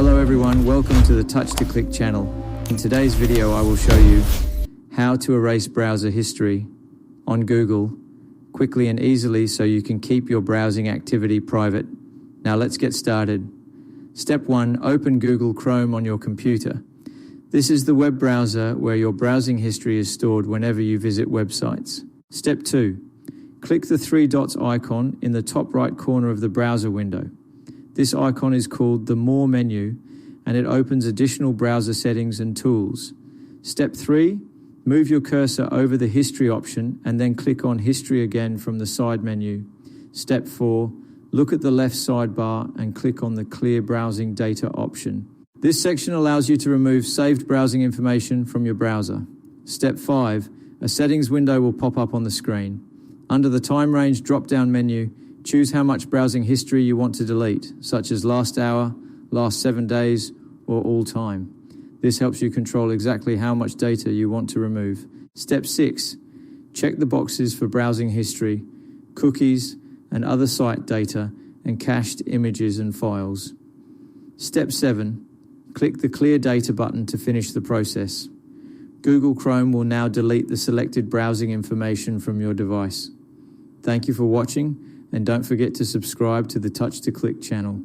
Hello everyone, welcome to the Touch to Click channel. In today's video I will show you how to erase browser history on Google quickly and easily so you can keep your browsing activity private. Now let's get started. Step 1. Open Google Chrome on your computer. This is the web browser where your browsing history is stored whenever you visit websites. Step 2. Click the three dots icon in the top right corner of the browser window. This icon is called the More menu and it opens additional browser settings and tools. Step 3. Move your cursor over the History option and then click on History again from the side menu. Step 4. Look at the left sidebar and click on the Clear Browsing Data option. This section allows you to remove saved browsing information from your browser. Step 5. A settings window will pop up on the screen. Under the Time Range drop-down menu, choose how much browsing history you want to delete, such as last hour, last 7 days, or all time. This helps you control exactly how much data you want to remove. Step 6. Check the boxes for browsing history, cookies, and other site data, and cached images and files. Step 7. Click the Clear Data button to finish the process. Google Chrome will now delete the selected browsing information from your device. Thank you for watching, and don't forget to subscribe to the Touch to Click channel.